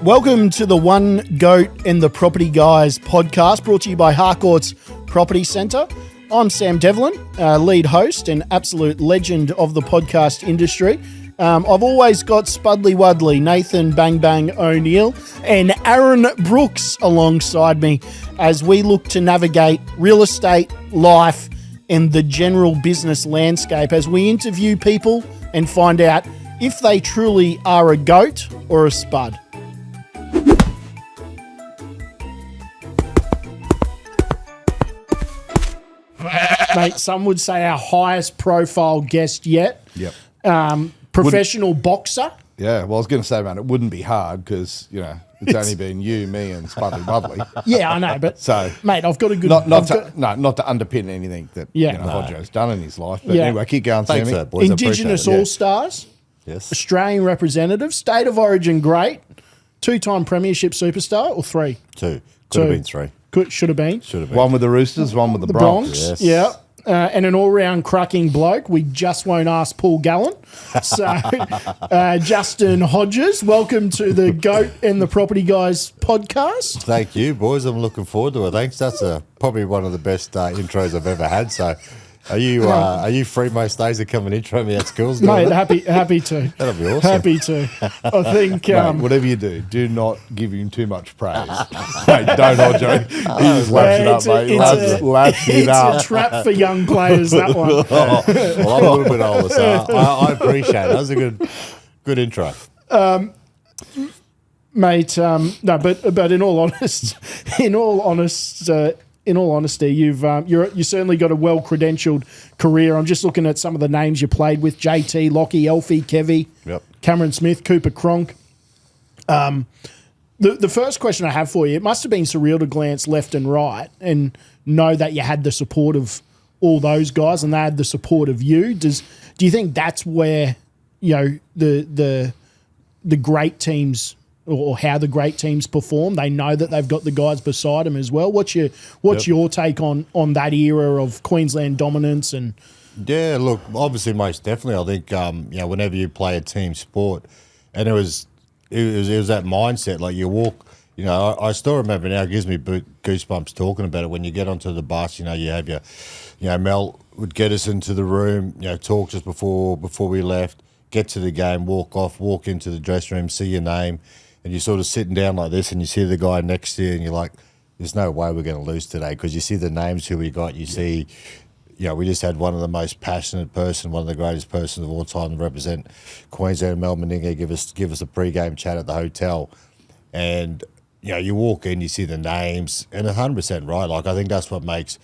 Welcome to the One Goat and the Property Guys podcast, brought to you by Harcourt's Property Centre. I'm Sam Devlin, lead host and absolute legend of the podcast industry. I've always got Spudley Wudley, Nathan Bang Bang O'Neill, and Aaron Brooks alongside me as we look to navigate real estate, life, and the general business landscape as we interview people and find out if they truly are a goat or a spud. Mate, some would say our highest profile guest yet. Yep. Professional boxer. Yeah, well, I was going to say, man, it wouldn't be hard because, you know, it's only been you, me, and Spudley Wudley. Yeah, I know, but So, mate, I've got a good... not to underpin anything that Hodjo's done in his life. But anyway, keep going, Thanks Sammy. for that, boys. Indigenous I appreciate it. All-Stars, Yes. Australian representative, State of Origin great, two-time premiership superstar, or three? Two. Could have been three. Should have been. Should have been. One with the Roosters, one with the Bronx. Yes. Yeah. And an all-round cracking bloke. We just won't ask Paul Gallen. So, Justin Hodges, welcome to the Goat and the Property Guys podcast. Thank you, boys. I'm looking forward to it. Thanks. That's probably one of the best intros I've ever had. So, are you free most days to come and intro me at schools? Mate, happy to. That'll be awesome. Happy to. I think... Mate, whatever you do not give him too much praise. Mate, don't, Hodjo. He just laps it up, mate. Laps it up. It's a trap for young players, that one. Well, I'm a little bit older, so I appreciate it. That was a good intro. Mate, no, but in all honesty, you've you certainly got a well credentialed career. I'm just looking at some of the names you played with: JT, Lockie, Elfie, Kevy, Yep. Cameron Smith, Cooper Cronk. The first question I have for you: it must have been surreal to glance left and right and know that you had the support of all those guys and they had the support of you. Do you think that's where the great teams, or how the great teams perform? They know that they've got the guys beside them as well. What's your take on that era of Queensland dominance? And Yeah, look, obviously, most definitely. I think whenever you play a team sport, and it was that mindset. Like you walk, I still remember now. It gives me goosebumps talking about it. When you get onto the bus, you have your, Mel would get us into the room, talk just before we left, get to the game, walk into the dressing room, see your name. And you're sort of sitting down like this and you see the guy next to you and you're like, there's no way we're going to lose today, because you see the names who we got. You see, we just had one of the most passionate person, one of the greatest persons of all time to represent Queensland, Mel Meninga, give us a pre-game chat at the hotel. And, you walk in, you see the names, and 100% right. Like, I think that's what makes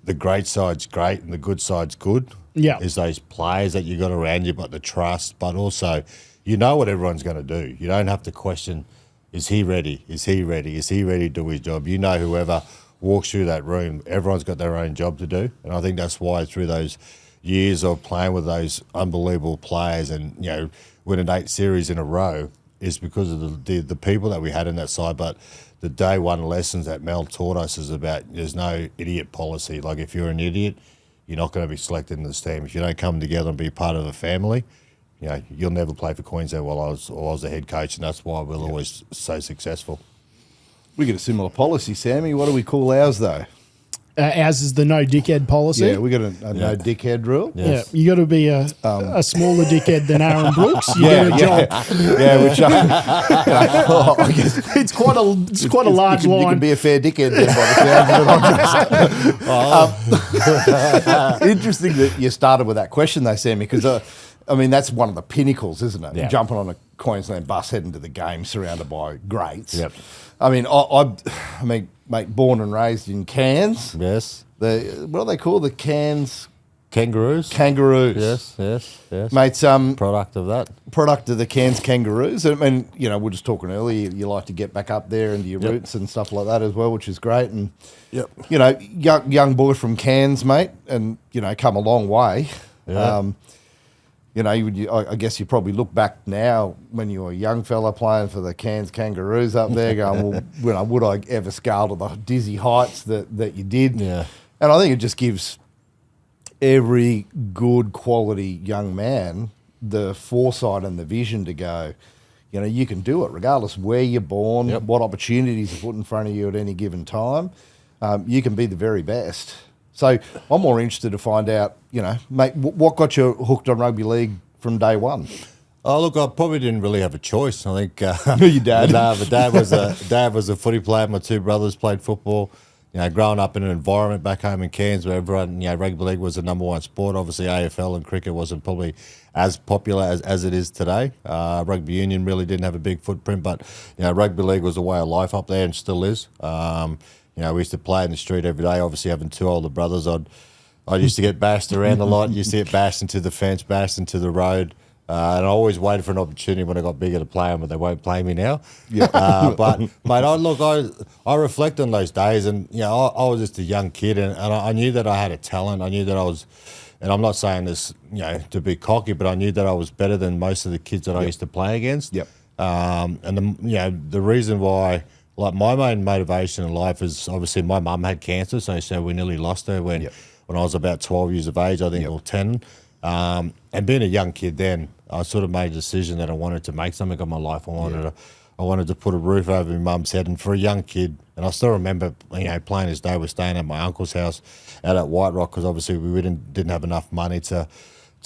the great sides great and the good sides good. Yeah. Is those players that you got around you, but the trust, but also... You know what everyone's going to do. You don't have to question, is he ready? Is he ready? Is he ready to do his job? You know whoever walks through that room, everyone's got their own job to do. And I think that's why through those years of playing with those unbelievable players and, winning 8 series in a row is because of the people that we had in that side. But the day one lessons that Mel taught us is about there's no idiot policy. Like if you're an idiot, you're not going to be selected in this team. If you don't come together and be part of a family, you'll never play for Queensland while I was the head coach, and that's why we're always so successful. We get a similar policy, Sammy. What do we call ours, though? Ours is the no dickhead policy. Yeah, we got a no dickhead rule. Yes. Yeah, you got to be a smaller dickhead than Aaron Brooks. You get a job. Yeah, which I guess It's quite a large line. You can be a fair dickhead then by the sound of it. Interesting that you started with that question, though, Sammy, because that's one of the pinnacles, isn't it? Yeah. Jumping on a Queensland bus heading to the game, surrounded by greats. Yep. Mate, born and raised in Cairns. Yes. What do they call the Cairns? Kangaroos. Yes. Mate, Product of that. product of the Cairns Kangaroos. I mean, we're just talking earlier, you like to get back up there into your roots and stuff like that as well, which is great. And, young boy from Cairns, mate, and, come a long way. Yeah. I guess you probably look back now when you were a young fella playing for the Cairns Kangaroos up there going, well, would I ever scale to the dizzy heights that you did? Yeah. And I think it just gives every good quality young man the foresight and the vision to go, you know, you can do it regardless of where you're born, what opportunities are put in front of you at any given time. You can be the very best. So I'm more interested to find out, you know, mate, what got you hooked on rugby league from day one? Oh, look, I probably didn't really have a choice. I think Your dad. my dad was a footy player. My two brothers played football. You know, growing up in an environment back home in Cairns where everyone, you know, rugby league was the number one sport. Obviously, AFL and cricket wasn't probably as popular as it is today. Rugby union really didn't have a big footprint, but, you know, rugby league was a way of life up there and still is. You know, we used to play in the street every day. Obviously, having two older brothers, I used to get bashed around a lot. Used to get bashed into the fence, bashed into the road. And I always waited for an opportunity when I got bigger to play them, but they won't play me now. Yeah. But, mate, I reflect on those days, and, you know, I was just a young kid, and I knew that I had a talent. I knew that I was, and I'm not saying this, you know, to be cocky, but I knew that I was better than most of the kids that I used to play against. Yep. And, you know, the reason why, like, my main motivation in life is obviously my mum had cancer, so we nearly lost her when I was about 12 years of age, I think, or 10. And being a young kid then, I sort of made a decision that I wanted to make something of my life. I wanted to put a roof over my mum's head. And for a young kid, and I still remember, you know, plain as day, we're staying at my uncle's house out at White Rock because obviously we didn't have enough money to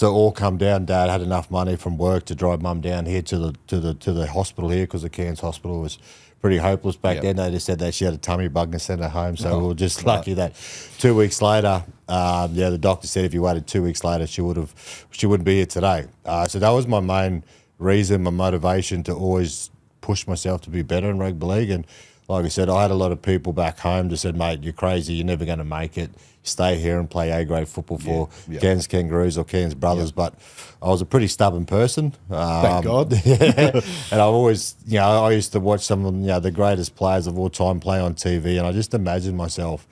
all come down. Dad had enough money from work to drive mum down here to the hospital here because the Cairns hospital was pretty hopeless back then. They just said that she had a tummy bug and sent her home. So we were just lucky that 2 weeks later, the doctor said if you waited 2 weeks later, she wouldn't be here today. So that was my main reason, my motivation to always push myself to be better in rugby league. And like I said, I had a lot of people back home that said, mate, you're crazy, you're never going to make it. Stay here and play A-grade football for Cairns Kangaroos or Cairns Brothers. But I was a pretty stubborn person. Thank God. And I've always, you know, I used to watch some of, you know, the greatest players of all time play on TV, and I just imagined myself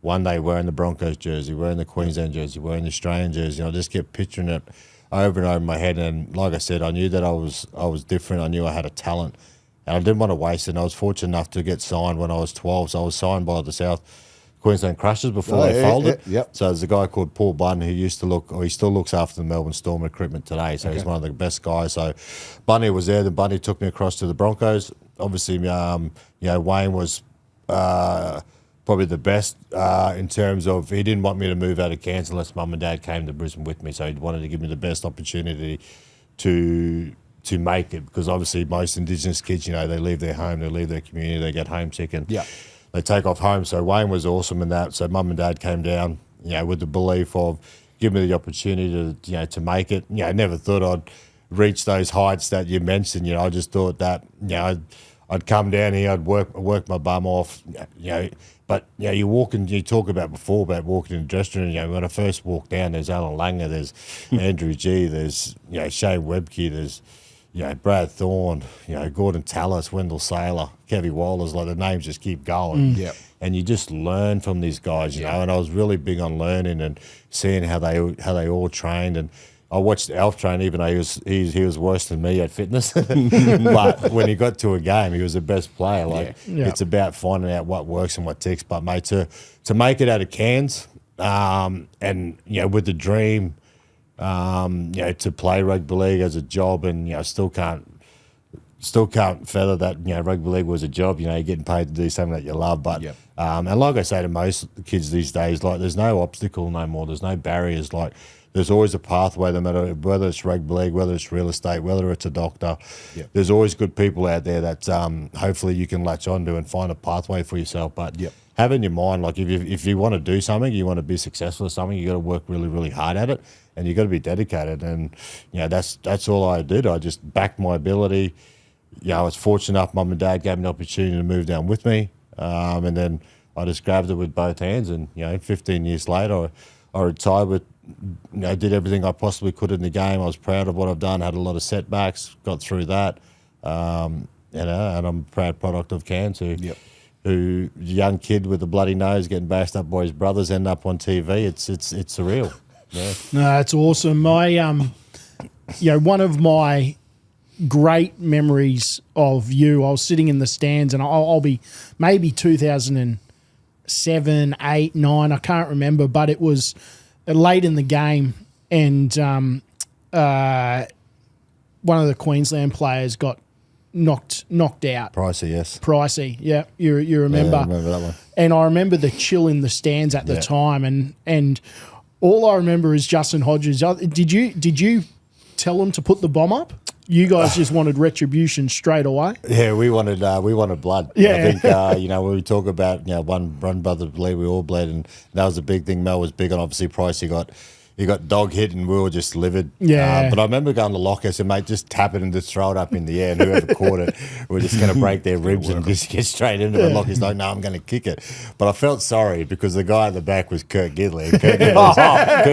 one day wearing the Broncos jersey, wearing the Queensland jersey, wearing the Australian jersey. And I just kept picturing it over and over in my head. And like I said, I knew that I was different. I knew I had a talent, and I didn't want to waste it. And I was fortunate enough to get signed when I was 12. So I was signed by the South Queensland Crushers before they folded. So there's a guy called Paul Bunn who he still looks after the Melbourne Storm recruitment today. So he's one of the best guys. So Bunny was there. Then Bunny took me across to the Broncos. Obviously, you know, Wayne was probably the best in terms of he didn't want me to move out of Cairns unless mum and dad came to Brisbane with me. So he wanted to give me the best opportunity to make it, because obviously most Indigenous kids, you know, they leave their home, they leave their community, they get homesick, and they take off home. So Wayne was awesome in that. So mum and dad came down, you know, with the belief of giving me the opportunity to, you know, to make it. You know, I never thought I'd reach those heights that you mentioned. You know, I just thought that, you know, I'd come down here, I'd work my bum off, you know. But, you know, you walk and you talk about before about walking in the dressing room. You know, when I first walked down, there's Alan Langer, there's Andrew G, there's, you know, Shane Webke, there's, you know, Brad Thorne, you know, Gordon Tallis, Wendell Saylor, Kevy Wallers, like the names just keep going. And you just learn from these guys, you know. And I was really big on learning and seeing how they all trained. And I watched Alf train, even though he was worse than me at fitness. But when he got to a game, he was the best player. Like it's about finding out what works and what ticks. But mate, to make it out of Cairns, and, you know, with the dream, you know, to play rugby league as a job, and, you know, still can't feather that, you know, rugby league was a job. You know, you're getting paid to do something that you love. But and like I say to most kids these days, like, there's no obstacle no more. There's no barriers. Like, there's always a pathway, no matter whether it's rugby league, whether it's real estate, whether it's a doctor. There's always good people out there that hopefully you can latch onto and find a pathway for yourself. But have in your mind, like, if you want to do something, you want to be successful at something, you got to work really, really hard at it, and you got to be dedicated. And, you know, that's all I did. I just backed my ability. You know, I was fortunate enough, mum and dad gave me an opportunity to move down with me, and then I just grabbed it with both hands. And, you know, 15 years later, I retired with, you know, did everything I possibly could in the game. I was proud of what I've done. Had a lot of setbacks, got through that, and I'm a proud product of Cairns, who young kid with a bloody nose getting bashed up by his brothers, end up on TV. It's surreal. No, that's awesome. My you know, one of my great memories of you, I was sitting in the stands, and I'll be maybe 2007, 8, 9, I can't remember, but it was late in the game, and one of the Queensland players got knocked out. Pricey, yes. Pricey, yeah, you remember. Yeah, I remember that one. And I remember the chill in the stands at the time, and all I remember is Justin Hodges. Did you tell him to put the bomb up? You guys just wanted retribution straight away. Yeah, we wanted blood. Yeah. I think when we talk about one brother bleed, we all bled, and that was a big thing. Mel was big on, obviously Price. He got dog hit, and we were just livid. Yeah. But I remember going to Lockhurst and mate, just tap it and just throw it up in the air, and whoever caught it, we're just going to break their ribs and just get straight into it. Lockhurst like, no, I'm going to kick it. But I felt sorry because the guy at the back was Kurt Gidley.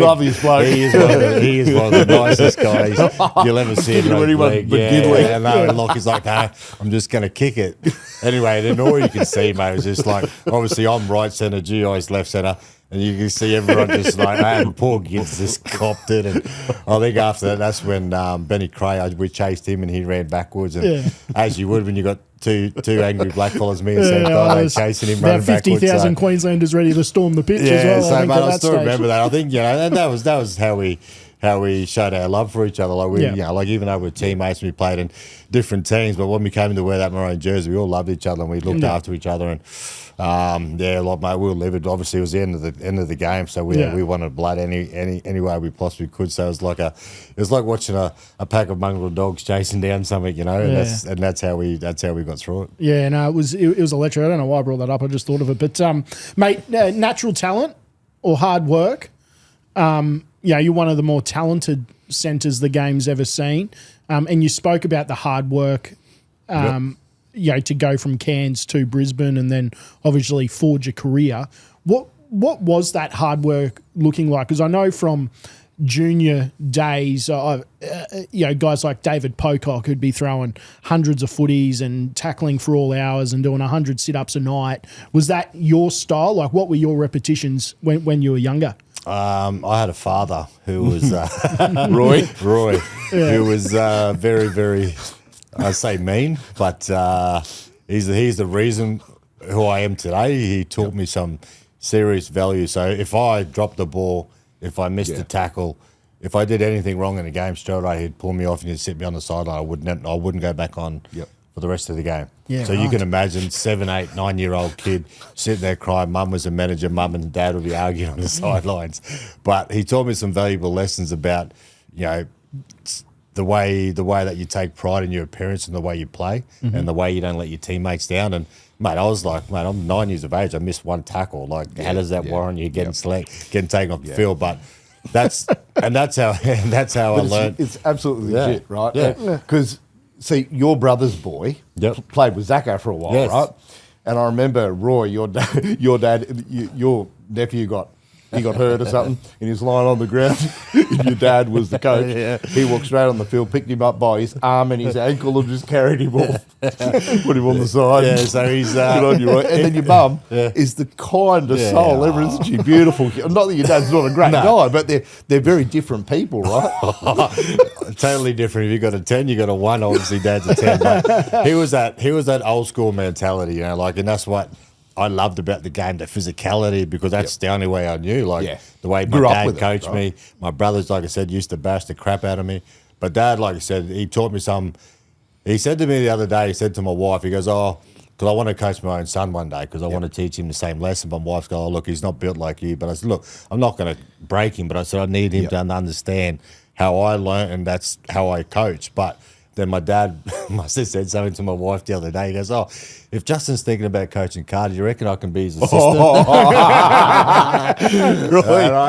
Love his bloke. He is one of the nicest guys you'll ever see in rugby league. Gidley. And Lockie's like, no, I'm just going to kick it. Anyway, then all you can see, mate, was just like, obviously I'm right centre, GI's left centre. And you can see everyone just like, and poor Gibbs just copped it. And I think after that, that's when Benny Cray, we chased him and he ran backwards. And as you would when you got two angry blackfellas, me and Sam Donnelly chasing him running backwards. About 50,000 Queenslanders ready to storm the pitch as well. So, mate, I still remember that. I think, and that was how we showed our love for each other. Like we, like even though we're teammates, we played in different teams, but when we came to wear that maroon jersey, we all loved each other and we looked after each other. And mate, we were livid. Obviously, it was the end of the game, so we wanted blood any way we possibly could. So it was like watching a pack of mongrel dogs chasing down something, and that's how we got through it. Yeah, no, it was electric. I don't know why I brought that up. I just thought of it, but mate, natural talent or hard work. You're one of the more talented centres the game's ever seen, and you spoke about the hard work. To go from Cairns to Brisbane and then obviously forge a career. What was that hard work looking like? Because I know from junior days, guys like David Pocock who'd be throwing hundreds of footies and tackling for all hours and doing 100 sit-ups a night. Was that your style? Like, what were your repetitions when you were younger? I had a father who was Roy, who was very, very... I say mean, but he's the reason who I am today. He taught me some serious value. So if I dropped the ball, if I missed a tackle, if I did anything wrong in the game, straight away he'd pull me off and he'd sit me on the sideline. I wouldn't go back on for the rest of the game. Yeah, so you can imagine 7, 8, 9-year-old kid sitting there crying. Mum was a manager. Mum and dad would be arguing on the sidelines. But he taught me some valuable lessons about, the way that you take pride in your appearance and the way you play and the way you don't let your teammates down. And, mate, I was like, I'm 9 years of age. I missed one tackle. Like, how does that warrant you getting taken off the field? But that's how I learned. It's absolutely legit, right? Yeah. Because, see, your brother's boy played with Zacco for a while, right? And I remember, Roy, your nephew got hurt or something, and he was lying on the ground. And your dad was the coach. He walked straight on the field, picked him up by his arm and his ankle, and just carried him off, put him on the side. Yeah, so he's good on you, right? And then your mum is the kindest soul ever, isn't she? Beautiful. Not that your dad's not a great guy, but they're very different people, right? Totally different. If you got a 10, you got a 1. Obviously, dad's a 10. But he was that old school mentality, and that's what I loved about the game, the physicality, because that's the only way I knew. Like the way my dad coached me. My brothers, like I said, used to bash the crap out of me. But Dad, like I said, he taught me some. He said to me the other day, he said to my wife, he goes, because I want to coach my own son one day because I want to teach him the same lesson. My wife goes, look, he's not built like you. But I said, look, I'm not going to break him. But I said, I need him to understand how I learn, and that's how I coach. But then my dad must have said something to my wife the other day. He goes, if Justin's thinking about coaching Carter, do you reckon I can be his assistant? Really?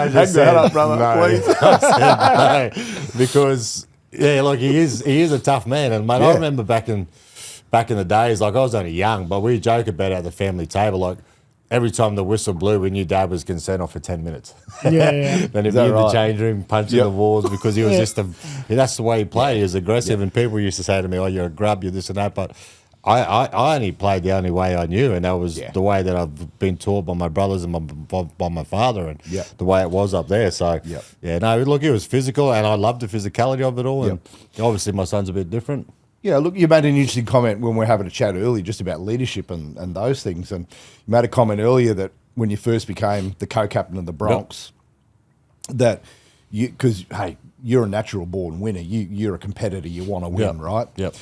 Hang that up, brother, please. I said, no. Because, he is a tough man. And, mate, I remember back in the days, like, I was only young, but we joke about it at the family table, like, every time the whistle blew, we knew Dad was going to send off for 10 minutes. Yeah. Then he'd be in the change room punching the walls because he was just that's the way he played. He was aggressive, and people used to say to me, you're a grub, you're this and that. But I only played the only way I knew, and that was the way that I've been taught by my brothers and by my father, and the way it was up there. So, look, it was physical, and I loved the physicality of it all. And obviously my son's a bit different. Yeah, look, you made an interesting comment when we were having a chat earlier just about leadership and those things. And you made a comment earlier that when you first became the co-captain of the Bronx, that because, hey, you're a natural born winner. You're a competitor. You want to win, right? Yep.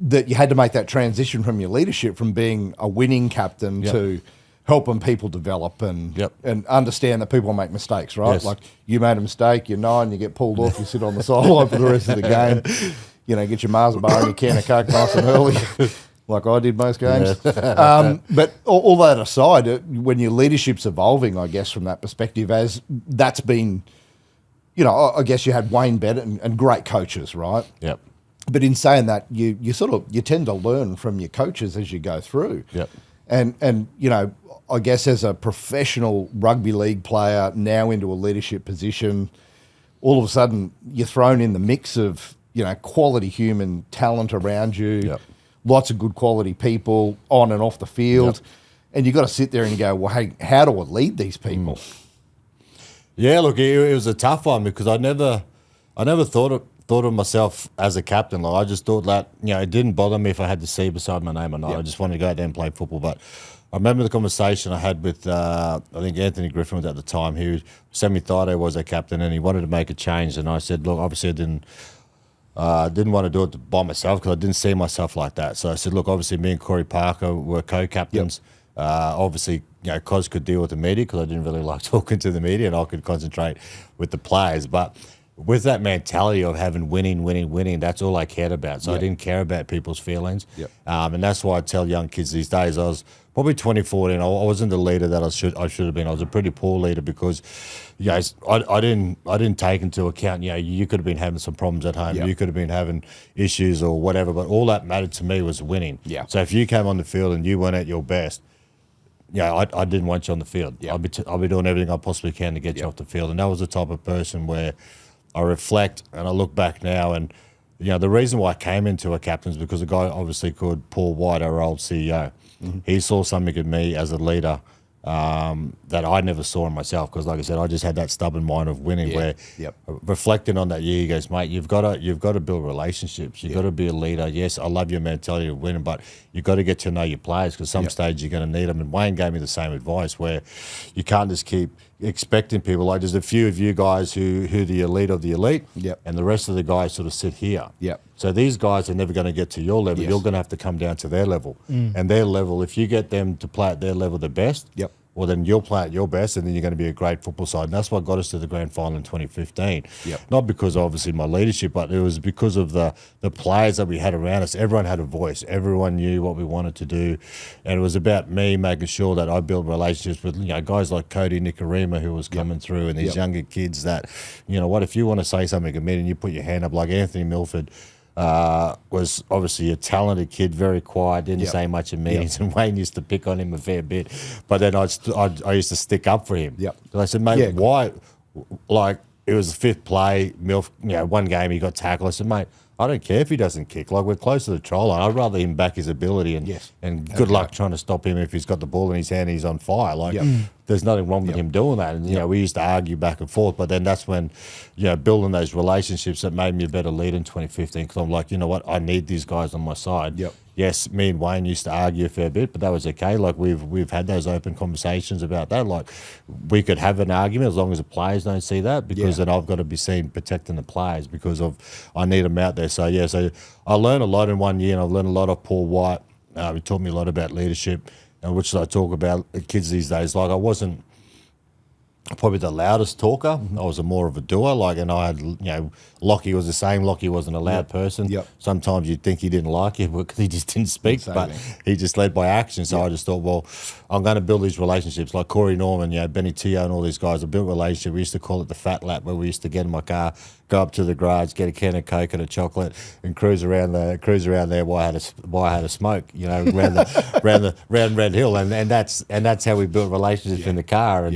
that you had to make that transition from your leadership from being a winning captain to helping people develop and understand that people make mistakes, right? Yes. Like you made a mistake, you're 9, you get pulled off, you sit on the sideline for the rest of the game. You know, get your Mars bar and your can of Coke nice and early, like I did most games. But all that aside, when your leadership's evolving, I guess, from that perspective, as that's been, you know, I guess you had Wayne Bennett and great coaches, right? Yep. But in saying that, you tend to learn from your coaches as you go through. Yep. And you know, I guess as a professional rugby league player now into a leadership position, all of a sudden you're thrown in the mix of, you know, quality human talent around you, lots of good quality people on and off the field. And you've got to sit there and go, well, hey, how do I lead these people? Yeah, look, it was a tough one because I never thought of myself as a captain. Like I just thought that, you know, it didn't bother me if I had to C beside my name or not. I just wanted to go out there and play football. But I remember the conversation I had with, I think Anthony Griffin was at the time. Sammy Thaiday was a captain and he wanted to make a change. And I said, look, obviously I didn't want to do it by myself because I didn't see myself like that. So I said, look, obviously me and Corey Parker were co-captains. Obviously, you know, Cos could deal with the media because I didn't really like talking to the media and I could concentrate with the players. But with that mentality of having winning, that's all I cared about. So I didn't care about people's feelings. And that's why I tell young kids these days, I was probably 2014, I wasn't the leader that I should have been. I was a pretty poor leader because, you know, I didn't take into account, you know, you could have been having some problems at home. You could have been having issues or whatever, but all that mattered to me was winning. So if you came on the field and you weren't at your best, yeah, I didn't want you on the field. I'll be doing everything I possibly can to get you off the field. And that was the type of person where I reflect and I look back now and, you know, the reason why I came into a captain is because a guy obviously called Paul White, our old CEO, he saw something in me as a leader that I never saw in myself because, like I said, I just had that stubborn mind of winning where reflecting on that year, he goes, mate, you've got to build relationships. You've got to be a leader. Yes, I love your mentality of winning, but you've got to get to know your players because some stage you're going to need them. And Wayne gave me the same advice where you can't just keep expecting people. Like there's a few of you guys who the elite of the elite and the rest of the guys sort of sit here. So these guys are never going to get to your level. You're going to have to come down to their level. And their level, if you get them to play at their level the best, well, then you'll play at your best and then you're going to be a great football side. And that's what got us to the grand final in 2015. Not because obviously my leadership, but it was because of the players that we had around us. Everyone had a voice. Everyone knew what we wanted to do. And it was about me making sure that I built relationships with, you know, guys like Cody Nicarima who was coming through and these younger kids that, you know what, if you want to say something at me and you put your hand up, like Anthony Milford, was obviously a talented kid, very quiet, didn't say much in meetings, and Wayne used to pick on him a fair bit. But then I used to stick up for him. And I said, mate, why? Like, it was the fifth play, Milf, you know, one game he got tackled. I said, mate, I don't care if he doesn't kick. Like, we're close to the try line. I'd rather him back his ability and good luck trying to stop him if he's got the ball in his hand and he's on fire. Like, there's nothing wrong with him doing that. And, you know, we used to argue back and forth, but then that's when, you know, building those relationships that made me a better leader in 2015 because I'm like, you know what, I need these guys on my side. Yes, me and Wayne used to argue a fair bit, but that was okay. Like, we've had those open conversations about that. Like, we could have an argument as long as the players don't see that because then I've got to be seen protecting the players because of I need them out there. So, yeah, so I learned a lot in 1 year and I've learned a lot of Paul White. He taught me a lot about leadership, which I talk about kids these days. Like, I wasn't probably the loudest talker. I was more of a doer. Like, and I had, you know, Lockie was the same. Lockie wasn't a loud person. Sometimes you'd think he didn't like you because he just didn't speak, but he just led by action. So I just thought, well, I'm going to build these relationships. Like Corey Norman, you know, Benny Teo and all these guys. I built a relationship. We used to call it the fat lap, where we used to get in my car, go up to the garage, get a can of Coke and a chocolate, and cruise around there while I had a smoke. You know, round Red Hill, and that's how we built relationships in the car.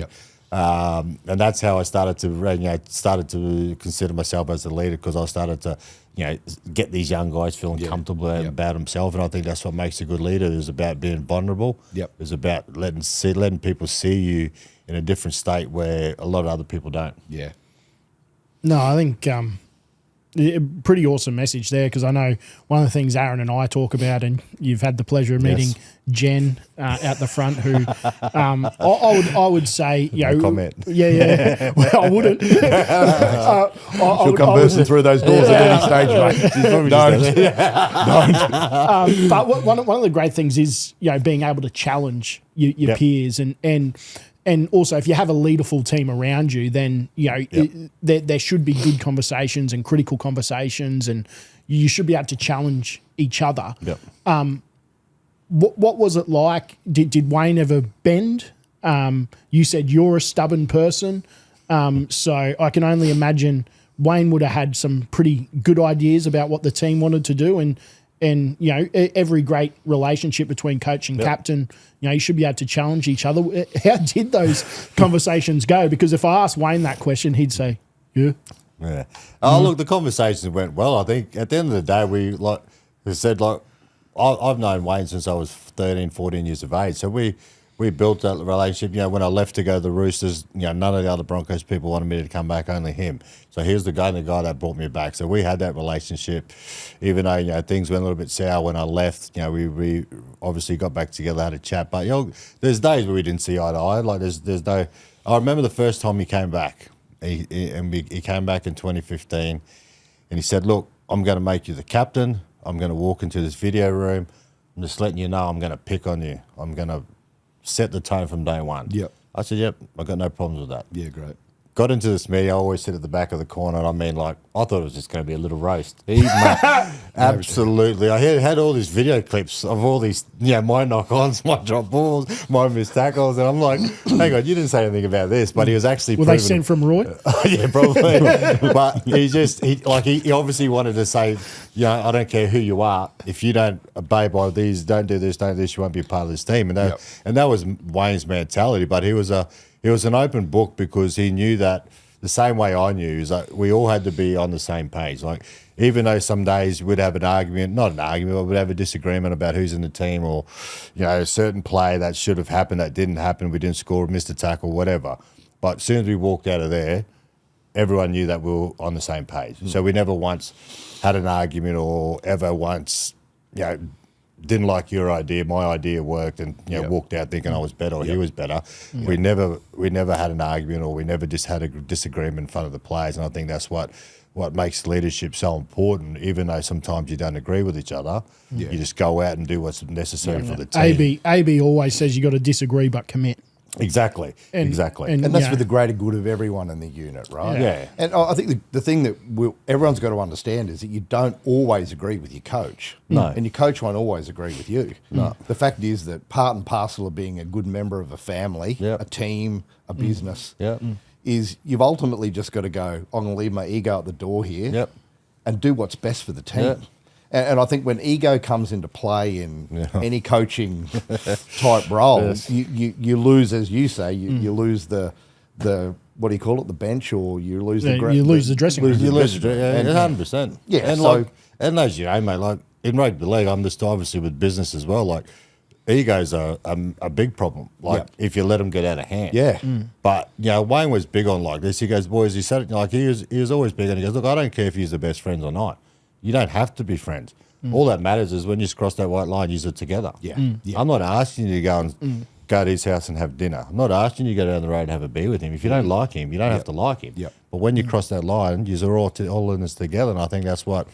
And that's how I started to consider myself as a leader because I started to, you know, get these young guys feeling comfortable about themselves, and I think that's what makes a good leader. Is about being vulnerable. It's about letting people see you in a different state where a lot of other people don't. No, I think Pretty awesome message there, because I know one of the things Aaron and I talk about, and you've had the pleasure of meeting Jen out the front, who I would say, No comment. Yeah. Well, I wouldn't. She'll come bursting through those doors at any stage, mate. She's probably don't. But one of the great things is, being able to challenge your peers, and also, if you have a leaderful team around you, then there should be good conversations and critical conversations, and you should be able to challenge each other. Yep. What was it like? Did Wayne ever bend? You said you're a stubborn person, so I can only imagine Wayne would have had some pretty good ideas about what the team wanted to do, and every great relationship between coach and captain, you should be able to challenge each other. How did those conversations go? Because if I asked Wayne that question, he'd say, yeah. Oh, look, the conversations went well. I think at the end of the day, I've known Wayne since I was 13, 14 years of age. So we built that relationship. When I left to go to the Roosters, none of the other Broncos people wanted me to come back, only him. So he was the guy that brought me back. So we had that relationship, even though things went a little bit sour when I left. We obviously got back together, had a chat. But there's days where we didn't see eye to eye. Like there's no. I remember the first time he came back. He came back in 2015, and he said, "Look, I'm going to make you the captain. I'm going to walk into this video room. I'm just letting you know I'm going to pick on you. I'm going to set the tone from day one." Yep. I said, "Yep, I've got no problems with that." Yeah, great. Got into this meeting. I always sit at the back of the corner, and I thought it was just going to be a little roast. Absolutely. I had all these video clips of all these, my knock-ons, my drop balls, my missed tackles, and I'm like, hang on, you didn't say anything about this, but he was actually Were they sent from Roy? Yeah, probably. But he obviously wanted to say, I don't care who you are. If you don't obey by these, don't do this, you won't be a part of this team. And that was Wayne's mentality. But he was an open book, because he knew that the same way I knew, is that we all had to be on the same page. Like, even though some days we'd have not an argument, but we'd have a disagreement about who's in the team, or, a certain play that should have happened that didn't happen, we didn't score, missed a tackle, whatever. But as soon as we walked out of there, everyone knew that we were on the same page. So we never once had an argument, or ever once, didn't like your idea, my idea worked, and walked out thinking I was better or he was better. We never had an argument, or we never just had a disagreement in front of the players. And I think that's what makes leadership so important. Even though sometimes you don't agree with each other, you just go out and do what's necessary for the team. AB always says you got to disagree but commit. Exactly. And that's for the greater good of everyone in the unit, right? Yeah. And I think the thing that everyone's got to understand is that you don't always agree with your coach. No. And your coach won't always agree with you. No. The fact is that part and parcel of being a good member of a family, a team, a business, is you've ultimately just got to go, I'm going to leave my ego at the door here and do what's best for the team. Yep. And I think when ego comes into play in any coaching type role, you lose, as you say, you lose the what do you call it, the bench, or you lose the dressing room. You lose 100%. Yeah, and and as you know, mate, like in rugby league, I'm just obviously with business as well. Like, egos are a big problem. Like, if you let them get out of hand. Yeah. But Wayne was big on like this. He goes, boys, he said it like he was always big, and he goes, look, I don't care if you're the best friends or not. You don't have to be friends. All that matters is when you cross that white line, you're together. Yeah. I'm not asking you to go and go to his house and have dinner. I'm not asking you to go down the road and have a beer with him. If you don't like him, you don't have to like him. But when you cross that line, you're all in this together. And I think that's what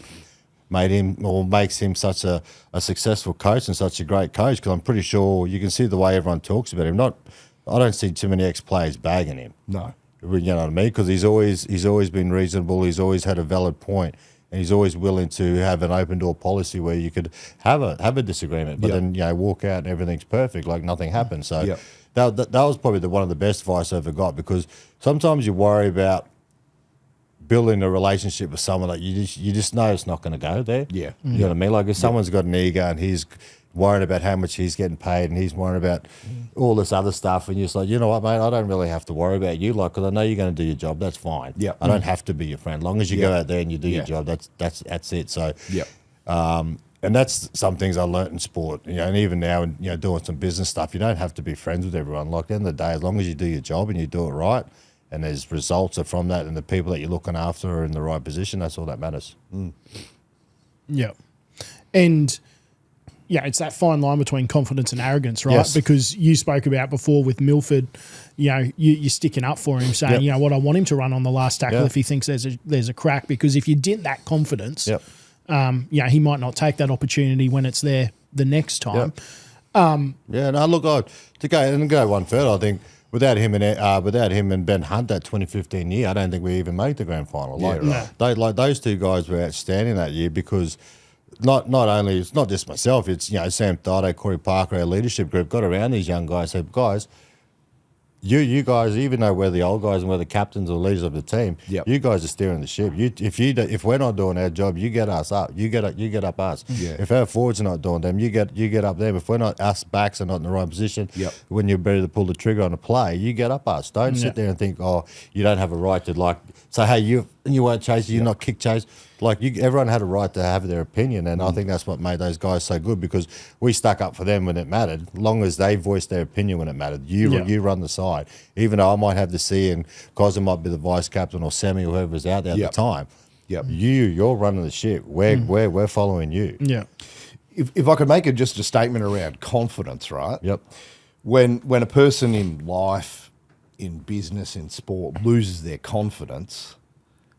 made him, or makes him, such a successful coach and such a great coach, because I'm pretty sure you can see the way everyone talks about him. I don't see too many ex-players bagging him. No. You know what I mean? Because he's always been reasonable. He's always had a valid point. And he's always willing to have an open door policy where you could have a disagreement, but then walk out and everything's perfect, like nothing happened. So that was probably one of the best advice I ever got, because sometimes you worry about building a relationship with someone that you just know it's not going to go there. Yeah, you know what I mean. Like if someone's got an ego and he's worrying about how much he's getting paid and he's worrying about all this other stuff, and you're just like, you know what, mate, I don't really have to worry about you, like, because I know you're going to do your job. That's fine. Yeah, I don't have to be your friend. As long as you go out there and you do your job, that's it. So and that's some things I learnt in sport, and even now, doing some business stuff, you don't have to be friends with everyone. Like, at the end of the day, as long as you do your job and you do it right, and there's results are from that, and the people that you're looking after are in the right position. That's all that matters. Yeah. And yeah, it's that fine line between confidence and arrogance, right? Yes. Because you spoke about before with Milford, you're sticking up for him, saying, Yep. what, I want him to run on the last tackle Yep. if he thinks there's a crack. Because if you didn't that confidence, Yep. he might not take that opportunity when it's there the next time. To go one further, I think without him and Ben Hunt that 2015 year, I don't think we even made the grand final. Those two guys were outstanding that year because not only it's not just myself, it's Sam Thido, Corey Parker, our leadership group got around these young guys, said, guys, you guys, even though we're the old guys and we're the captains or leaders of the team, you guys are steering the ship. If we're not doing our job, you get us up. You get up us. Yeah. If our forwards are not doing them, you get up them. If we're not, us backs are not in the right position, when you're ready to pull the trigger on a play, you get up us. Don't sit there and think, you don't have a right to say, hey, you weren't chasing, you're not kick chase. Everyone had a right to have their opinion, and I think that's what made those guys so good because we stuck up for them when it mattered. Long as they voiced their opinion when it mattered, you run the side. Even though I might have the C and Cosm might be the vice captain or Sammy or whoever was out there at the time, you're running the ship. We're following you. Yeah. If I could make just a statement around confidence, right? Yep. When a person in life, in business, in sport loses their confidence,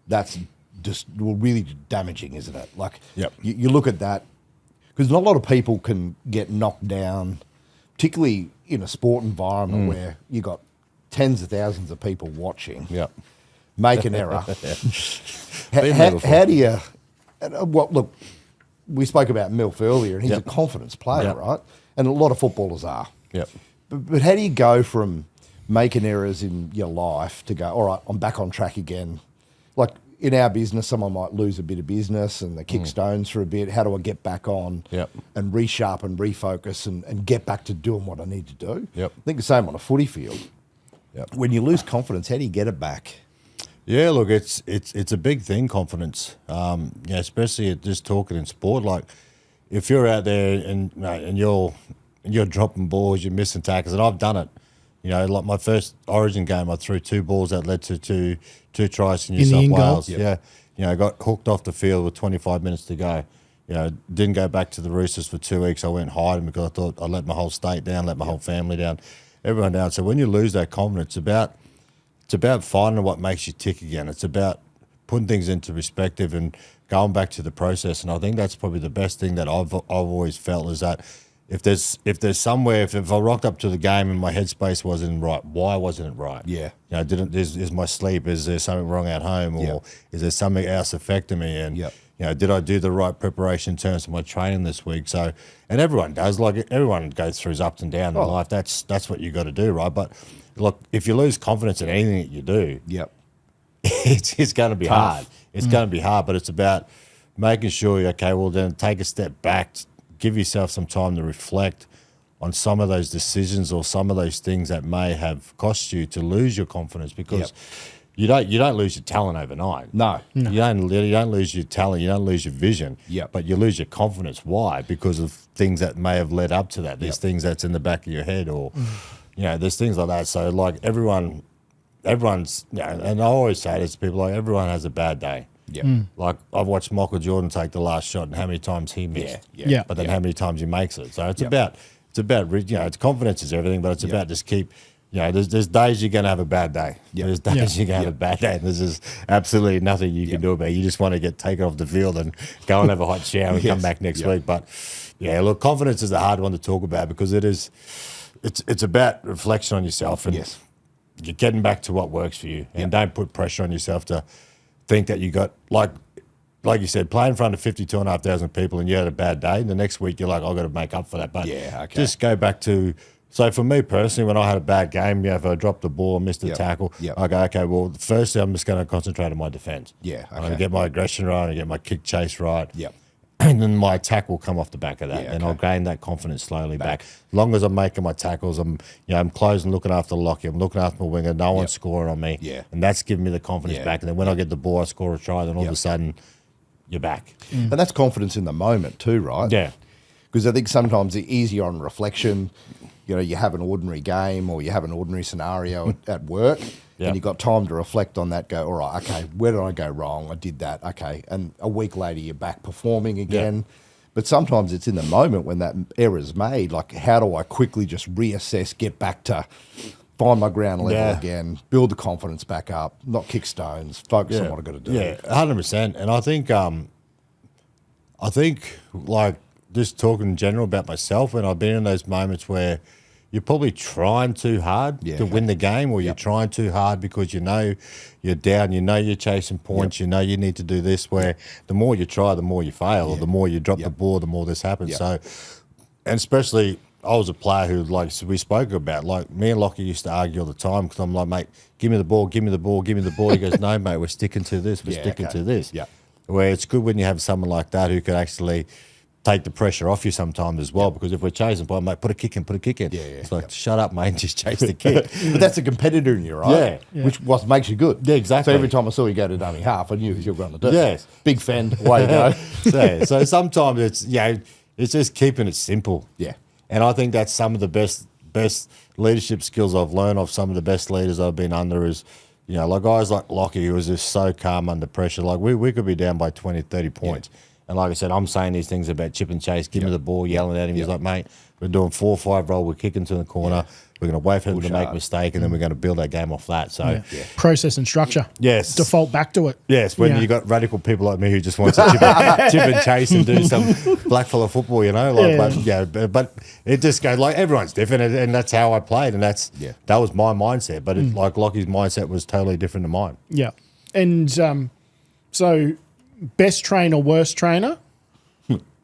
that's just really damaging, isn't it? You look at that, because not a lot of people can get knocked down, particularly in a sport environment where you got tens of thousands of people watching. Yep. Make an error. How do you? Look, we spoke about Milf earlier, and he's a confidence player, right? And a lot of footballers are. Yep. But how do you go from making errors in your life to go, all right, I'm back on track again? Like in our business, someone might lose a bit of business and they kick stones for a bit. How do I get back on and resharpen, refocus and get back to doing what I need to do? Yep. I think the same on a footy field. Yep. When you lose confidence, how do you get it back? Yeah, look, it's a big thing, confidence. Especially at just talking in sport. Like if you're out there and you're dropping balls, you're missing tackles, and I've done it. Like my first Origin game, I threw 2 balls that led to two tries in New South Wales. Yep. Yeah, I got hooked off the field with 25 minutes to go. Didn't go back to the Roosters for 2 weeks. I went hiding because I thought I let my whole state down, let my whole family down, everyone down. So when you lose that confidence, it's about finding what makes you tick again. It's about putting things into perspective and going back to the process. And I think that's probably the best thing that I've always felt is that if there's somewhere, if I rocked up to the game and my headspace wasn't right, why wasn't it right? Yeah. Is my sleep? Is there something wrong at home, or is there something else affecting me? And did I do the right preparation in terms of my training this week? So, and everyone does. Like everyone goes through ups and downs in life. That's what you got to do, right? But look, if you lose confidence in anything that you do, it's going to be hard. It's going to be hard, but it's about making sure then take a step back. Give yourself some time to reflect on some of those decisions or some of those things that may have cost you to lose your confidence, because you don't lose your talent overnight. No. You don't lose your talent. You don't lose your vision. But you lose your confidence. Why? Because of things that may have led up to that. There's things that's in the back of your head, or there's things like that. So like everyone's and I always say this to people, like everyone has a bad day. Like I've watched Michael Jordan take the last shot and how many times he missed. But then how many times he makes it. So it's about it's confidence is everything, but it's about just keep. There's days you're going to have a bad day. There's days you're going to have a bad day. And there's just absolutely nothing you can do about it. You just want to get taken off the field and go and have a hot shower and come back next week. But look, confidence is a hard one to talk about because it's about reflection on yourself and you're getting back to what works for you. And don't put pressure on yourself to think that you got, like you said, play in front of 52,500 people and you had a bad day. And the next week you're like, I've got to make up for that. But just go back to, so for me personally, when I had a bad game, if I dropped the ball, missed a tackle, I go, okay, well, firstly, I'm just going to concentrate on my defence. I'm going to get my aggression right, and get my kick chase right. And then my attack will come off the back of that, and I'll gain that confidence slowly back. As long as I'm making my tackles, I'm closing, looking after the locky, I'm looking after my winger, no one's scoring on me, and that's giving me the confidence back. And then when I get the ball, I score a try, then all of a sudden, you're back. And that's confidence in the moment too, right? Yeah. Because I think sometimes it's easier on reflection. You have an ordinary game or you have an ordinary scenario at work, and you've got time to reflect on that, go, all right, okay, where did I go wrong? I did that, okay. And a week later, you're back performing again. Yeah. But sometimes it's in the moment when that error's made, like how do I quickly just reassess, get back to find my ground level again, build the confidence back up, not kick stones, focus on what I've got to do. Yeah, 100%. And I think like just talking in general about myself, and I've been in those moments where you're probably trying too hard to win the game, or you're trying too hard because you know you're down, you know you're chasing points, you know you need to do this, where the more you try, the more you fail, or the more you drop the ball, the more this happens. So, and especially I was a player who, like we spoke about, like me and Lockie used to argue all the time because I'm like, mate, give me the ball, give me the ball, give me the ball. He goes, no, mate, we're sticking to this, we're sticking to this. Yeah. Where it's good when you have someone like that who could actually take the pressure off you sometimes as well, because if we're chasing, boy, mate, put a kick in. It's like, shut up, mate, just chase the kick. But that's a competitor in you, right? Yeah. Which makes you good. Yeah, exactly. So every time I saw you go to dummy half, I knew you were going to do it. Yes. Big fend, away you go. So sometimes it's just keeping it simple. Yeah. And I think that's some of the best leadership skills I've learned of some of the best leaders I've been under is, you know, like guys like Lockie, who was just so calm under pressure. Like we could be down by 20, 30 points. Yeah. And like I said, I'm saying these things about chip and chase, give me the ball, yelling at him. He's like, mate, we're doing 4 or 5 roll, we're kicking to the corner, we're going to wait for him to make a mistake, and then we're going to build our game off that. So process and structure. Yes. Default back to it. Yes, when you got radical people like me who just want to chip and chase and do some blackfella football, you know, but it just goes like everyone's different, and that's how I played, and that was my mindset. But it, like Lockie's mindset was totally different to mine. Yeah, and so best trainer, worst trainer.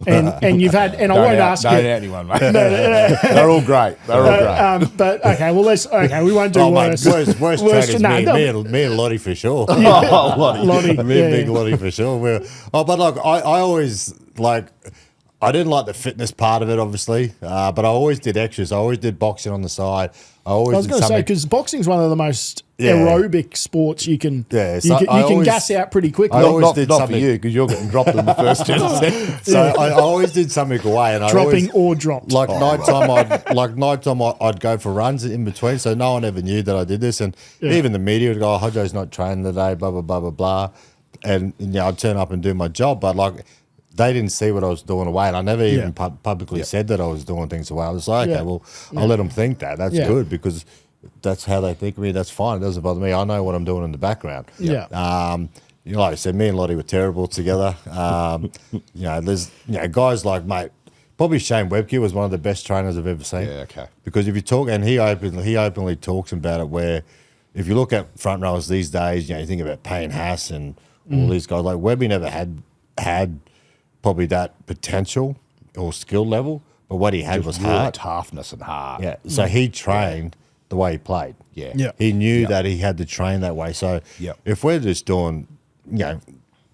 And you've had, and I won't ask you. Don't anyone, mate. They're all great. But okay, well we won't do worse. Worst trainers, me and Lottie for sure. Lottie. Me and Big Lottie for sure. But look, I always I didn't like the fitness part of it, obviously, but I always did extras. I always did boxing on the side. I was going to say, because boxing's one of the most aerobic sports you can gas out pretty quickly. I always did not for you, because you're getting dropped in the first 10 seconds. So I always did something away. And dropped. Like nighttime, I'd go for runs in between, so no one ever knew that I did this. And even the media would go, oh, Hodjo's not training today, blah, blah, blah, blah, blah. And I'd turn up and do my job. But they didn't see what I was doing away, and I never even publicly said that I was doing things away. I was like, okay, well, I'll let them think that. That's good, because that's how they think of me. That's fine. It doesn't bother me. I know what I'm doing in the background. Yeah. Like I said, me and Lottie were terrible together. There's guys like, mate, probably Shane Webke was one of the best trainers I've ever seen. Yeah, okay. Because if you talk, and he openly talks about it, where if you look at front rowers these days, you think about Payne Haas and all these guys. Like Webby never had probably that potential or skill level, but what he had was heart, toughness, and heart. Yeah. So he trained the way he played. Yeah. He knew that he had to train that way. So if we're just doing,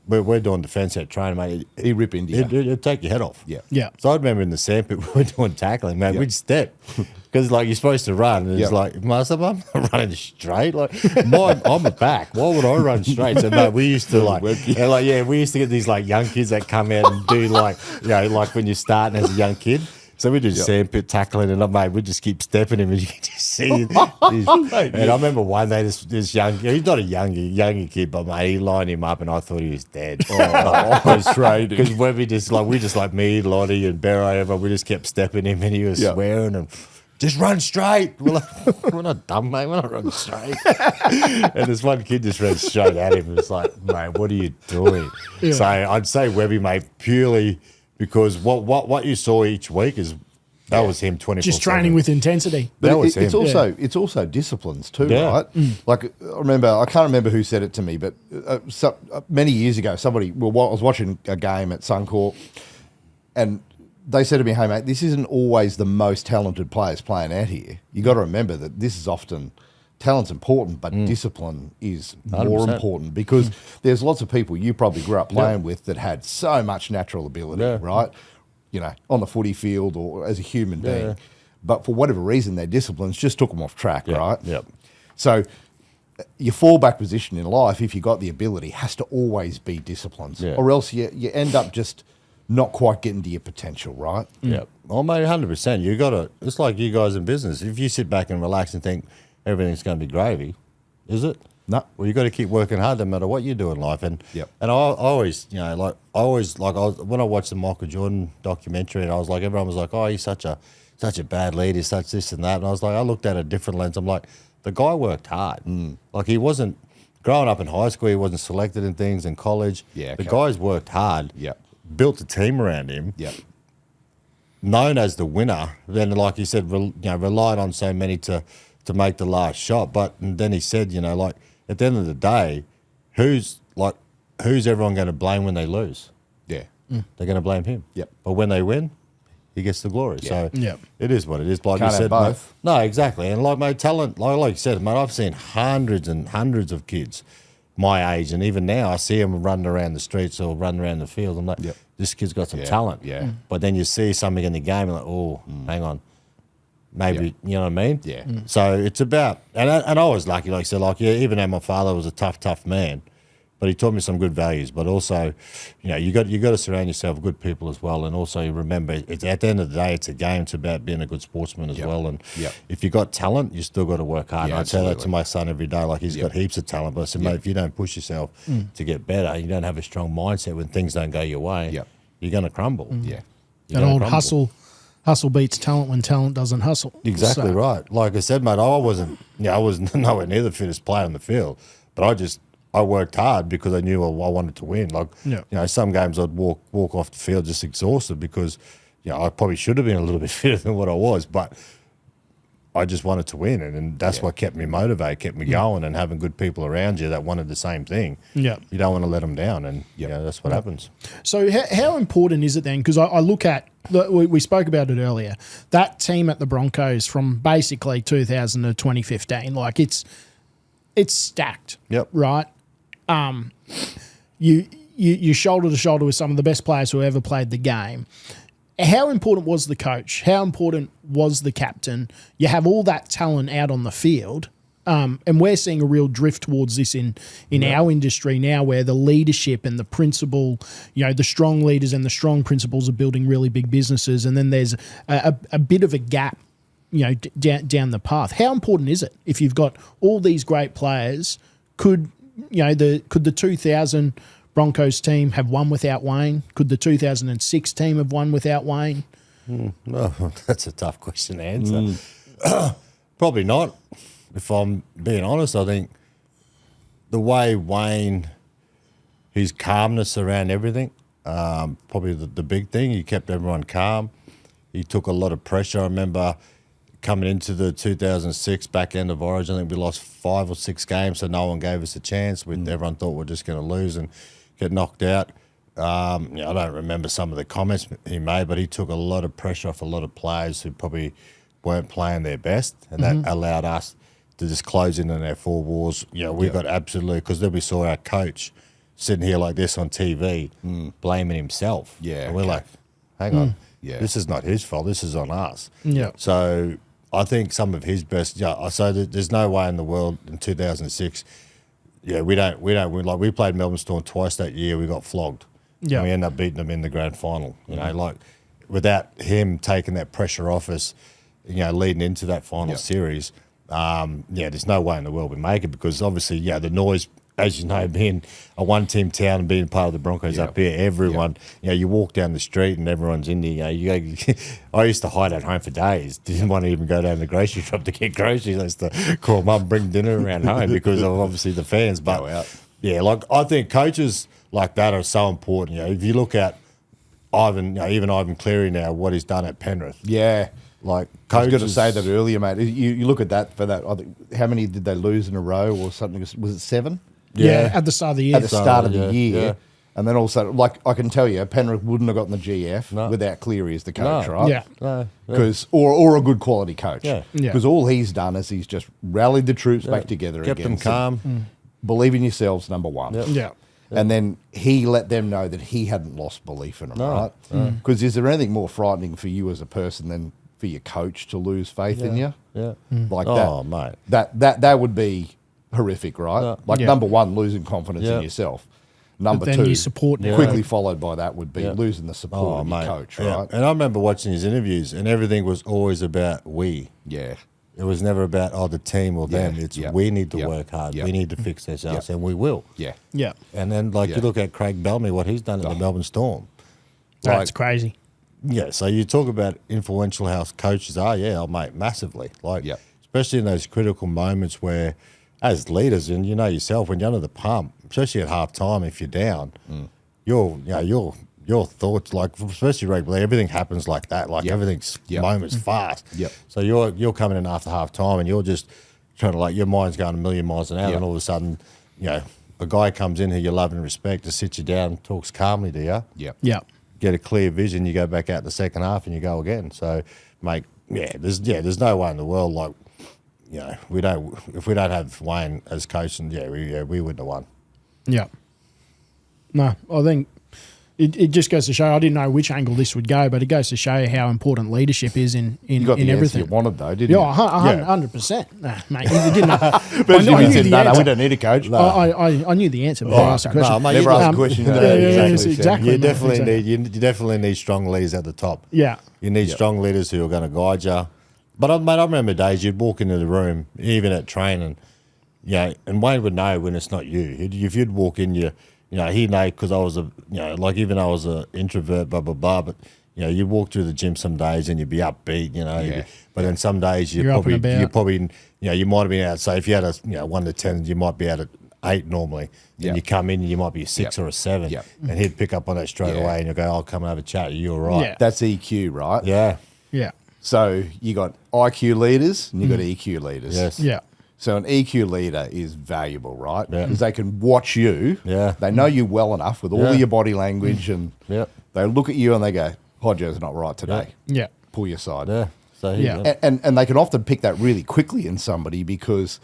we're doing defence at training, mate, he'd rip into you. It'd take your head off. Yeah. So I remember in the sandpit, we were doing tackling, mate. We'd step. Because you're supposed to run, and it's like, Master, I'm not running straight. I'm a back. Why would I run straight? So mate, we used to we used to get these young kids that come out and do when you're starting as a young kid. So we do sandpit tackling, and mate, we just keep stepping him, and you can just see. And I remember one day this young, he's not a younger kid, but mate, he lined him up, and I thought he was dead. I was trading because we just me, Lottie, and Barrow, everyone, we just kept stepping him, and he was swearing and. Just run straight. We're not dumb, mate. We're not running straight. And this one kid just ran straight at him. It's like, mate, what are you doing? Yeah. So I'd say Webby, mate, purely because what you saw each week that was him 24/7. Just training with intensity. But it's also disciplines too, right? Like I can't remember who said it to me, but many years ago, I was watching a game at Suncorp, and they said to me, hey, mate, this isn't always the most talented players playing out here. You got to remember that this is often talent's important, but discipline is 100%. More important, because there's lots of people you probably grew up playing with that had so much natural ability, right? On the footy field or as a human being. But for whatever reason, their disciplines just took them off track, right? Yep. So your fallback position in life, if you got the ability, has to always be disciplines, or else you end up just not quite getting to your potential, right? Yeah. Well, mate, 100%. You got to. It's like you guys in business. If you sit back and relax and think everything's going to be gravy, Is it? No. Well, you got to keep working hard no matter what you do in life. And Yep. and I always, when I watched the Michael Jordan documentary, and I was like, everyone was like, oh, he's such a bad leader, he's such this and that. And I was like, I looked at a different lens. I'm like, the guy worked hard. Like he wasn't growing up in high school, he wasn't selected in things in college. Yeah, the okay. guy's worked hard. Yep. Built a team around him. Yep. Known as the winner. Then, like you said, relied on so many to make the last shot. But and then he said, like at the end of the day, who's everyone going to blame when they lose? Yeah. They're going to blame him. Yep. But when they win, he gets the glory. So Yep. it is what it is. Like Can't you have said, both. mate. No, exactly. And like my talent, like you said, mate, I've seen hundreds and hundreds of kids my age, and even now I see them running around the streets or running around the field. I'm like, Yep. this kid's got some talent. Yeah. But then you see something in the game, and like, oh, hang on. Maybe, you know what I mean? Yeah. So it's about, and I was lucky, like I said, even though my father was a tough man, but he taught me some good values. But also, you got to surround yourself with good people as well. And also you remember, it's at the end of the day, it's a game. It's about being a good sportsman as well. And if you got talent, you still got to work hard. Yeah, And I say that to absolutely. my son every day. Like he's got heaps of talent, but I said, mate, if you don't push yourself to get better, you don't have a strong mindset when things don't go your way, you're going to crumble. Yeah. You're That gonna old crumble. hustle beats talent when talent doesn't hustle. Exactly So- right. Like I said, mate, I wasn't nowhere near the fittest player on the field, but I worked hard because I knew I wanted to win. Like, some games I'd walk off the field just exhausted because, I probably should have been a little bit fitter than what I was, but I just wanted to win, and that's what kept me motivated, kept me going, and having good people around you that wanted the same thing. Yeah. You don't want to let them down, and that's what happens. So how important is it then? Because I look at, we spoke about it earlier, that team at the Broncos from basically 2000 to 2015, like it's stacked. Yep. Right? You shoulder to shoulder with some of the best players who ever played the game. How important was the coach? How important was the captain? You have all that talent out on the field, and we're seeing a real drift towards this in our industry now, where the leadership and the principle, the strong leaders and the strong principles are building really big businesses, and then there's a bit of a gap, down the path. How important is it if you've got all these great players? Could the 2000 Broncos team have won without Wayne? Could the 2006 team have won without Wayne? Oh, that's a tough question to answer. Probably not. If I'm being honest, I think the way Wayne, his calmness around everything, probably the big thing, he kept everyone calm. He took a lot of pressure. I remember coming into the 2006 back end of Origin, I think we lost 5 or 6 games, so no one gave us a chance. Everyone thought we're just going to lose and get knocked out. I don't remember some of the comments he made, but he took a lot of pressure off a lot of players who probably weren't playing their best, and that allowed us to just close in on our 4 walls. We got absolutely, because then we saw our coach sitting here like this on TV, blaming himself. Yeah, and we're okay. like, hang on, Yeah. this is not his fault. This is on us. Yeah. So I think some of his best. So there's no way in the world in 2006. Yeah, we don't win. Like we played Melbourne Storm twice that year. We got flogged. Yeah. And we ended up beating them in the grand final. Like without him taking that pressure off us, leading into that final series. There's no way in the world we make it, because obviously, the noise, as you know, being a one-team town and being part of the Broncos up here, everyone, you walk down the street and everyone's in there. I used to hide at home for days. Didn't want to even go down to the grocery shop to get groceries. I used to call mum, bring dinner around home because of obviously the fans. But I think coaches like that are so important. If you look at Ivan, even Ivan Cleary now, what he's done at Penrith. Yeah. Like I was coaches, going to say that earlier, mate. You look at that for that. I think, how many did they lose in a row or something? Was it 7? Yeah, at the start of the year. At the start of the year. yeah. And then also, like, I can tell you, Penrith wouldn't have gotten the GF without Cleary as the coach, right? Yeah. No, Because or a good quality coach. Yeah. Yeah. Because all he's done is he's just rallied the troops back together kept again. them calm. Believe in yourselves, number one. Yeah. And then he let them know that he hadn't lost belief in them, right? Because is there anything more frightening for you as a person than for your coach to lose faith in you? Yeah. Like Oh, that. mate. That would be horrific, right? Like Yeah. number one, losing confidence in yourself. Number then two, you support now. quickly folled by that would be losing the support of your mate. coach, Yeah. right? And I remember watching his interviews, and everything was always about we. Yeah. It was never about the team or them. It's we need to work hard. We need to fix ourselves, and we will. Yeah. Yeah. And then you look at Craig Bellamy, what he's done at the Melbourne Storm. That's crazy. Yeah, so you talk about influential how coaches are. Yeah, mate, massively. Especially in those critical moments where, as leaders, and you know yourself, when you're under the pump, especially at half time, if you're down, your thoughts, especially rugby, everything happens like that. Everything's moments fast. Yep. So you're coming in after half time, and you're just trying to your mind's going a million miles an hour, and all of a sudden, a guy comes in who you love and respect to sit you down, talks calmly to you. Yep. Yeah. Get a clear vision, you go back out the second half and you go again. So, mate, there's no way in the world if we don't have Wayne as coach, and we wouldn't have won. Yeah. No, I think it just goes to show. I didn't know which angle this would go, but it goes to show how important leadership is in You got the everything. answer you wanted though, didn't you? Yeah, 100%. Nah, mate, you didn't know. But I you knew said, the no, answer. we don't need a coach. I knew the answer, but I asked the question. No, mate, Never you asked a don't- question. Exactly. You mate, definitely exactly. need you definitely need strong leaders at the top. Yeah. You need strong leaders who are going to guide you. But mate, I remember days you'd walk into the room, even at training, and Wayne would know when it's not you. If you'd walk in, he'd know because I was even though I was an introvert, blah blah blah. But you walk through the gym some days and you'd be upbeat, But then some days you probably you might have been out. Say if you had a 1 to 10, you might be out at 8 normally. Then you come in and you might be a 6 or a 7, and he'd pick up on that straight away, and you go, "I'll come and have a chat. You're right." Yeah. That's EQ, right? Yeah. Yeah. So you got IQ leaders and you got EQ leaders. Yes. Yeah. So an EQ leader is valuable, right? Yeah. Because they can watch you. Yeah. They know you well enough with all of your body language, and they look at you and they go, Hodges not right today. Yeah. Pull your side. Yeah. So Yeah. And they can often pick that really quickly in somebody, because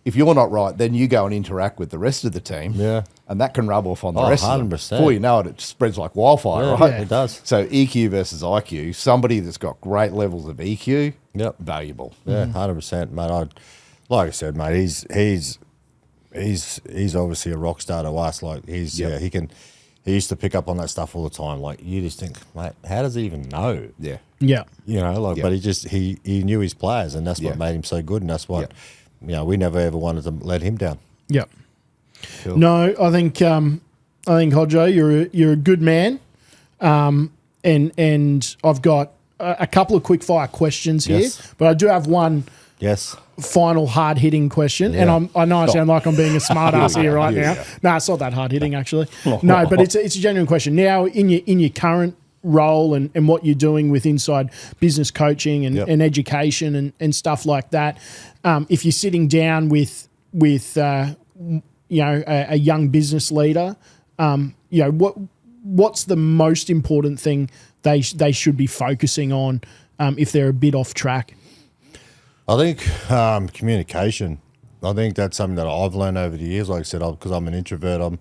if you're not right, then you go and interact with the rest of the team. Yeah. And that can rub off on the rest of them. 100%. Before you know it, it spreads like wildfire, Yeah, right? it does. So EQ versus IQ, somebody that's got great levels of EQ, valuable. Yeah, 100%, mate. Like I said, mate, he's obviously a rock star to us. He used to pick up on that stuff all the time. You just think, mate, how does he even know? Yeah. Yeah. But he knew his players, and that's what made him so good, and that's what we never ever wanted to let him down. Yeah. Cool. No, I think Hodjo, you're a good man, and I've got a couple of quick fire questions here, but I do have one Yes. final hard hitting question, and I know I sound like I'm being a smart ass here right now. No, it's not that hard hitting actually. No, but it's a genuine question. Now in your current role and what you're doing with inside business coaching and education and stuff like that, if you're sitting down with a young business leader, what's the most important thing they should be focusing on if they're a bit off track? I think communication. I think that's something that I've learned over the years. Like I said, because I'm an introvert, I'm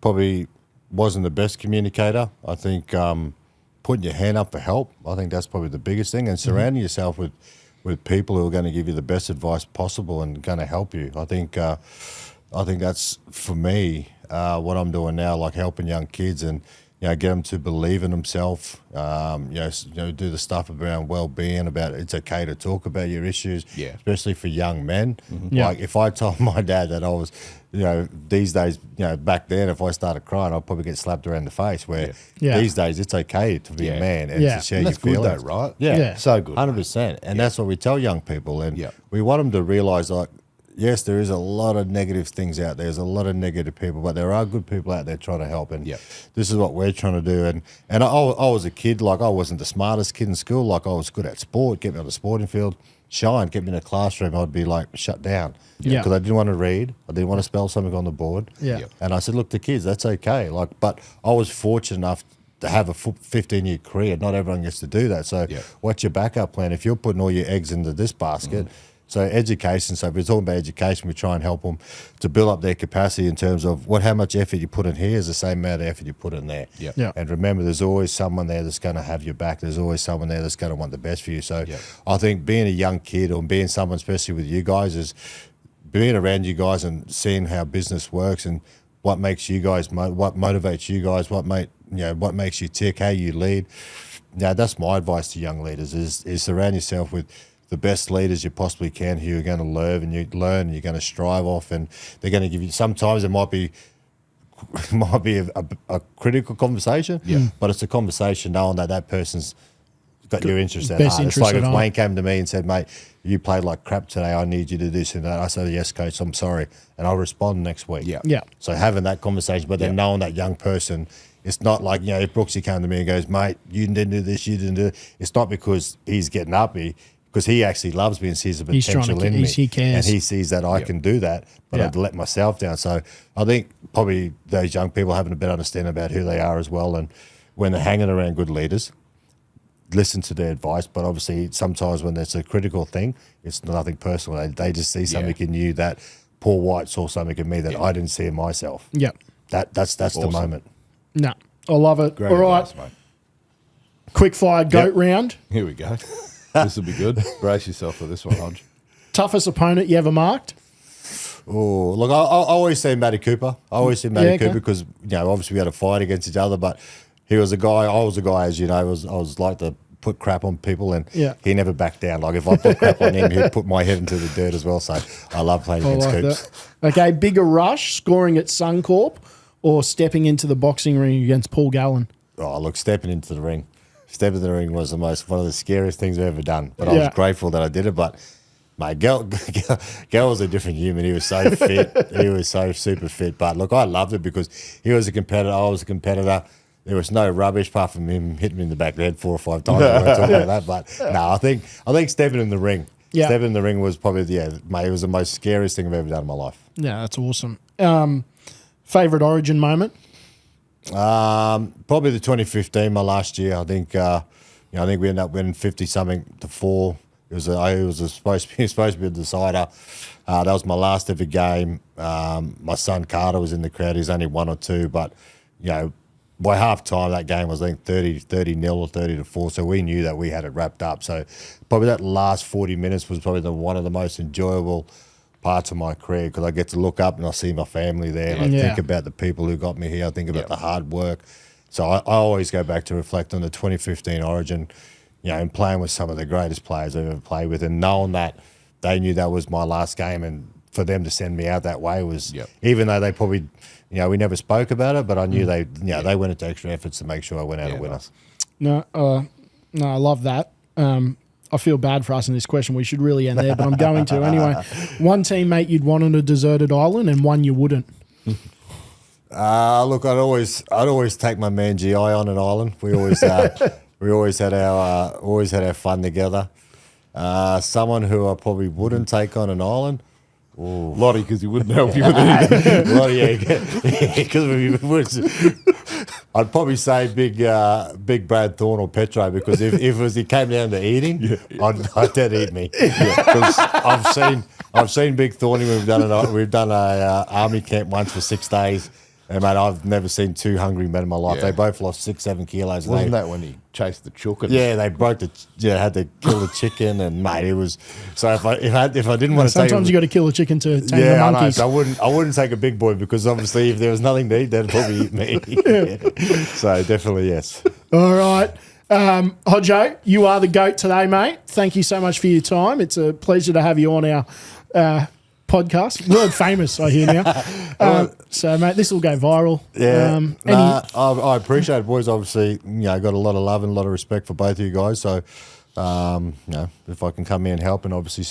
probably wasn't the best communicator. I think putting your hand up for help, I think that's probably the biggest thing, and surrounding yourself with people who are going to give you the best advice possible and going to help you. I think that's, for me, what I'm doing now, like helping young kids and get them to believe in themselves. Do the stuff around well-being, about it's okay to talk about your issues, especially for young men. Like if I told my dad that I was, these days, back then, if I started crying, I'd probably get slapped around the face. Where these days it's okay to be a man and to share and your that's good feelings. though, right? Yeah, So good. 100%. And that's what we tell young people, and we want them to realise, yes, there is a lot of negative things out there. There's a lot of negative people, but there are good people out there trying to help. And this is what we're trying to do. And I was a kid, I wasn't the smartest kid in school. I was good at sport, get me on the sporting field, shine, get me in a classroom. I'd be shut down because I didn't want to read. I didn't want to spell something on the board. And I said, look, the kids, that's okay. But I was fortunate enough to have a 15-year career. Not everyone gets to do that. So what's your backup plan if you're putting all your eggs into this basket? So education, so if we're talking about education, we try and help them to build up their capacity in terms of how much effort you put in here is the same amount of effort you put in there. And remember, there's always someone there that's going to have your back. There's always someone there that's going to want the best for you. So I think being a young kid or being someone, especially with you guys, is being around you guys and seeing how business works and what makes you guys, what motivates you guys, what makes you tick, how you lead. Now, that's my advice to young leaders is surround yourself with the best leaders you possibly can who you're going to learn and you're going to strive off, and they're going to give you, sometimes it might be a critical conversation, but it's a conversation knowing that person's got your interest at heart. It's like if Wayne came to me and said, mate, you played like crap today, I need you to do this and that. I said, yes, coach, I'm sorry. And I'll respond next week. Yeah. So having that conversation, but then knowing that young person, it's not like, if Brooksy came to me and goes, mate, you didn't do this, you didn't do it. It's not because he's getting uppy, because he actually loves me and sees the potential in me. He cares. And he sees that I can do that, but I'd let myself down. So I think probably those young people having a better understanding about who they are as well, and when they're hanging around good leaders, listen to their advice. But obviously sometimes when it's a critical thing, it's nothing personal. They just see something in you that Paul White saw something in me that I didn't see in myself. Yeah. That's awesome. The moment. No, I love it. Great All right. advice, mate. Quickfire goat round. Here we go. This will be good. Brace yourself for this one, Hodge. Toughest opponent you ever marked? Oh, look, I always say Matty Cooper. I always say Matty Cooper because, obviously we had a fight against each other, but he was a guy, I was a guy, as you know, I was like to put crap on people, and he never backed down. Like if I put crap on him, he'd put my head into the dirt as well. So I love playing against Coops. Okay, bigger rush, scoring at Suncorp, or stepping into the boxing ring against Paul Gallen? Oh, look, stepping into the ring. Stepping into the ring was one of the scariest things I've ever done. But I was grateful that I did it. But mate, Gal was a different human. He was so fit. He was so super fit. But look, I loved it because he was a competitor. I was a competitor. There was no rubbish apart from him hitting me in the back of the head 4 or 5 times. I won't talk about that. But no, I think stepping in the ring. Yeah. Stepping in the ring was probably mate, it was the most scariest thing I've ever done in my life. Yeah, that's awesome. Favorite Origin moment? Probably the 2015, my last year. I think we ended up winning 50-something to 4. It was supposed to be a decider. That was my last ever game. My son Carter was in the crowd. He's only 1 or 2, but by half time that game was, I think, 30-0 or 30-4. So we knew that we had it wrapped up. So probably that last 40 minutes was probably one of the most enjoyable parts of my career, because I get to look up and I see my family there, and I think about the people who got me here. I think about the hard work. So I always go back to reflect on the 2015 Origin, and playing with some of the greatest players I've ever played with, and knowing that they knew that was my last game, and for them to send me out that way was, even though they probably, we never spoke about it, but I knew they went into extra efforts to make sure I went out a winner. No, I love that. I feel bad for asking this question. We should really end there, but I'm going to anyway. One teammate you'd want on a deserted island, and one you wouldn't. Look, I'd always take my man GI on an island. We always had our fun together. Someone who I probably wouldn't take on an island. Ooh. Lottie, because he wouldn't help you with anything. Lottie, because I'd probably say big Brad Thorne or Petro, because if it came down to eating, I'd dead eat me. Because I've seen Big Thorny. We've done a army camp once for 6 days. And mate, I've never seen 2 hungry men in my life. They both lost 6-7 kilos. Wasn't that when he chased the chook? They had to kill the chicken, and mate, it was. So if I didn't want to take, sometimes you got to kill a chicken to tame the monkeys. I know. So I wouldn't take a big boy, because obviously if there was nothing to eat, they'd probably eat me. So definitely yes. All right. Hodjo, you are the GOAT today, mate. Thank you so much for your time. It's a pleasure to have you on our podcast. World famous, I hear now. So, mate, this will go viral. Yeah. I appreciate it, boys. Obviously, got a lot of love and a lot of respect for both of you guys. So, if I can come in and help and obviously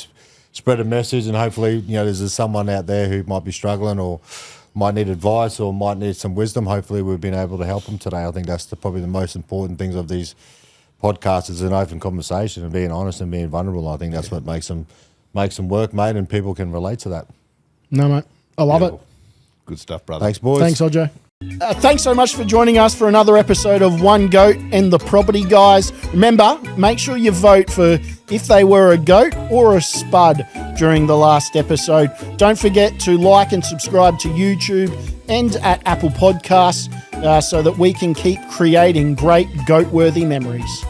spread a message, and hopefully, there's someone out there who might be struggling or might need advice or might need some wisdom. Hopefully, we've been able to help them today. I think that's probably the most important things of these podcasts, is an open conversation and being honest and being vulnerable. I think that's what makes them work, mate, and people can relate to that. No, mate. I love it. Good stuff, brother. Thanks, boys. Thanks, Hodjo. Thanks so much for joining us for another episode of One Goat and the Property Guys. Remember, make sure you vote for if they were a goat or a spud during the last episode. Don't forget to like and subscribe to YouTube and at Apple Podcasts so that we can keep creating great goat-worthy memories.